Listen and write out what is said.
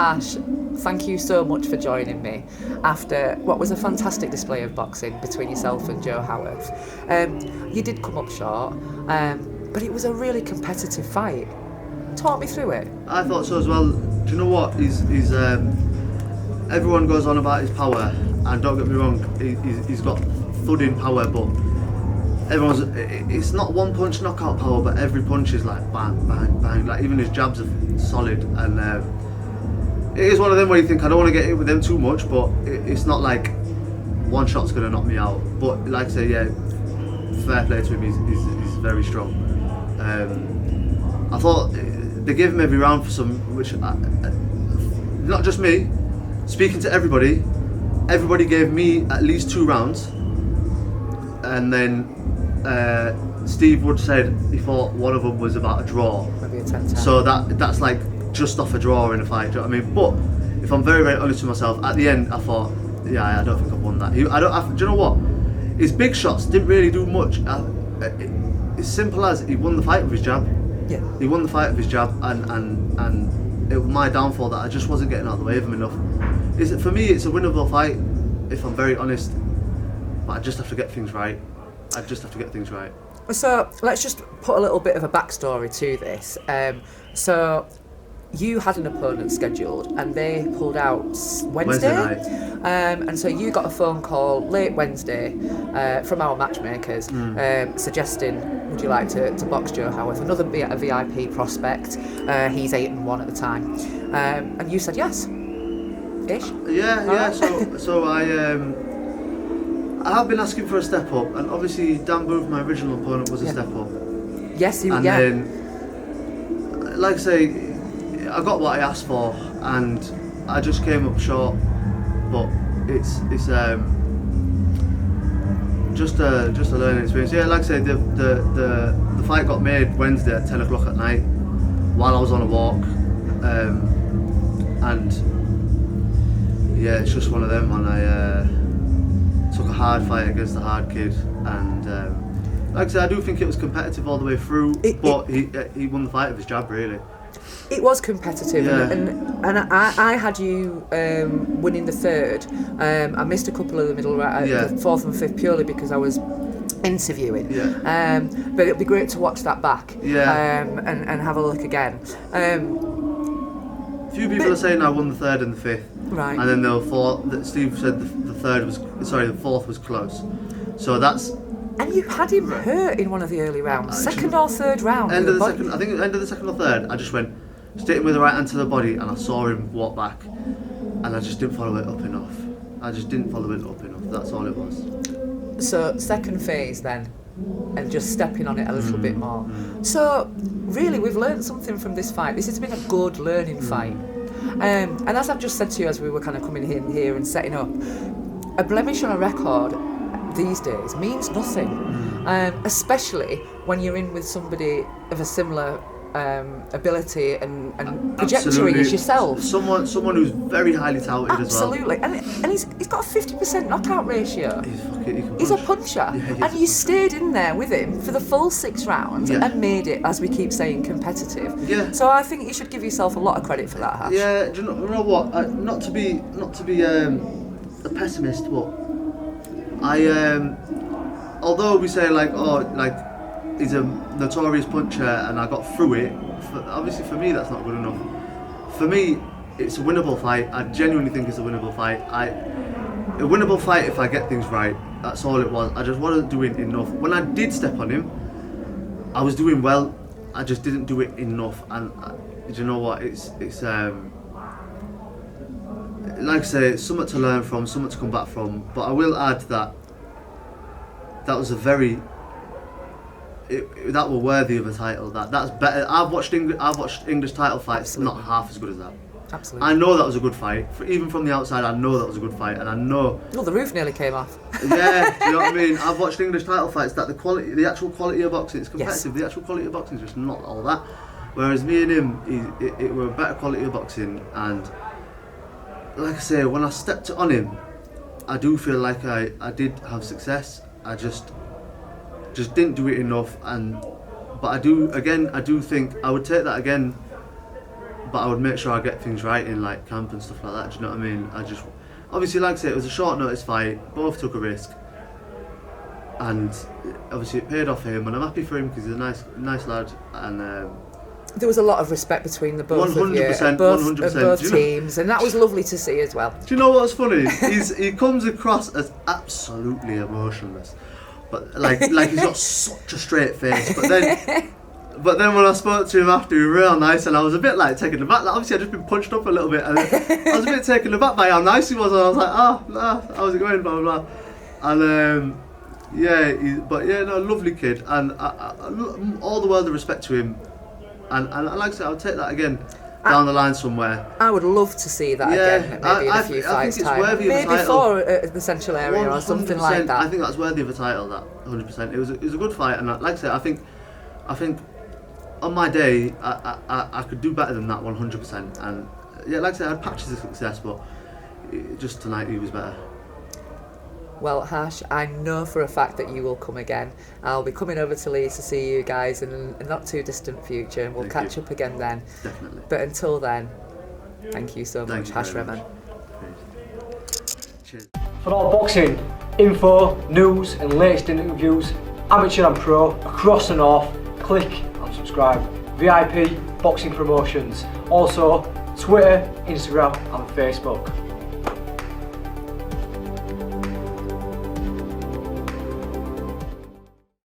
Hash, thank you so much for joining me after what was a fantastic display of boxing between yourself and Joe Howarth. You did come up short, but it was a really competitive fight. Talk me through it. I thought so as well. Do you know what? Everyone goes on about his power, and don't get me wrong, he's got thudding power, but it's not one punch knockout power, but every punch is like bang, bang, bang. Like even his jabs are solid, and it is one of them where you think I don't want to get hit with them too much, but it's not like one shot's going to knock me out. But like I say, yeah, fair play to him, he's very strong. I thought they gave him every round for some, which not just me, speaking to everybody gave me at least 2 rounds, and then Steve Wood said he thought one of them was about a draw. Maybe a 10-10. So that's like just off a draw in a fight. Do you know what I mean? But if I'm very, very honest with myself, at the end I thought, yeah, I don't think I've won that. Do you know what? His big shots didn't really do much. It's simple as he won the fight with his jab. Yeah. He won the fight with his jab, and it was my downfall that I just wasn't getting out of the way of him enough. For me, it's a winnable fight, if I'm very honest. But I just have to get things right. So let's just put a little bit of a backstory to this. So you had an opponent scheduled and they pulled out Wednesday night. And so you got a phone call late Wednesday from our matchmakers suggesting, would you like to box Joe Howarth, another VIP prospect. He's 8-1 at the time, and you said yes. Ish? Yeah. So I have been asking for a step up, and obviously Dan Booth, my original opponent, was a step up. Yes, and then, like I say, I got what I asked for, and I just came up short. But it's just a learning experience. Yeah, like I say, the fight got made Wednesday at 10 o'clock at night while I was on a walk, and yeah, it's just one of them. And I took a hard fight against a hard kid, and like I said, I do think it was competitive all the way through, but he won the fight with his jab, really. It was competitive, and I had you winning the third. I missed a couple of the middle round, the fourth and fifth, purely because I was interviewing. But it'd be great to watch that back and have a look again. Few people are saying I won the third and the fifth, right? And then Steve said the fourth was close. So that's. And you had him hurt in one of the early rounds, second or third round. I think at the end of the second or third, I just went straight in with the right hand to the body, and I saw him walk back, and I just didn't follow it up enough. That's all it was. So second phase then, and just stepping on it a little bit more. So really, we've learned something from this fight. This has been a good learning fight. And as I've just said to you as we were kind of coming in here and setting up, a blemish on a record these days means nothing, especially when you're in with somebody of a similar ability and trajectory as yourself. Someone who's very highly touted as well. Absolutely, and he's got a 50% knockout ratio. He's a puncher, and you stayed in there with him for the full 6 rounds and made it, as we keep saying, competitive. Yeah. So I think you should give yourself a lot of credit for that, Hash. Yeah. Do you know what? Not to be a pessimist, but although we say he's a notorious puncher and I got through it, obviously for me that's not good enough. For me, it's a winnable fight. I genuinely think it's a winnable fight. A winnable fight if I get things right. That's all it was. I just wasn't doing enough. When I did step on him, I was doing well. I just didn't do it enough. And do you know what? It's like I say, it's something to learn from, something to come back from. But I will add that was a very that were worthy of a title. That's better. I've watched English title fights. Absolutely. Not half as good as that. Absolutely. I know that was a good fight. Even from the outside, I know that was a good fight, and I know. Well, the roof nearly came off. Yeah, you know what I mean. I've watched English title fights that the actual quality of boxing, it's competitive. Yes. The actual quality of boxing is just not all that. Whereas me and him, it were a better quality of boxing, and like I say, when I stepped on him, I do feel like I did have success. I just didn't do it enough, but I do think I would take that again. but I would make sure I get things right in like camp and stuff like that. Do you know what I mean? I just obviously, like I say, it was a short notice fight. Both took a risk, and obviously it paid off him, and I'm happy for him because he's a nice lad. And there was a lot of respect between the both 100%, of you, 100%. both teams, and that was lovely to see as well. Do you know what's funny? He comes across as absolutely emotionless, but like he's got such a straight face. But then when I spoke to him after, he was real nice, and I was a bit like taken aback. Like, obviously, I'd just been punched up a little bit, and I was a bit taken aback by how nice he was. And I was like, how's it going? Blah blah blah. And lovely kid, and all the world of respect to him. And like I said, I'll take that again down the line somewhere. I would love to see that again, maybe in a few fights time. Maybe for the Central area or something like that. I think that's worthy of a title. That 100%. It was a good fight, and like I said, I think on my day I could do better than that 100%. And yeah, like I said, I had patches of success, but just tonight he was better. Well, Hash, I know for a fact that you will come again. I'll be coming over to Leeds to see you guys in a not too distant future, and we'll catch up again then. Definitely. But until then, thank you so much, Hash Rehman. Cheers. For all boxing info, news and latest interviews, amateur and pro, across the north, click and subscribe. VIP Boxing Promotions. Also, Twitter, Instagram and Facebook.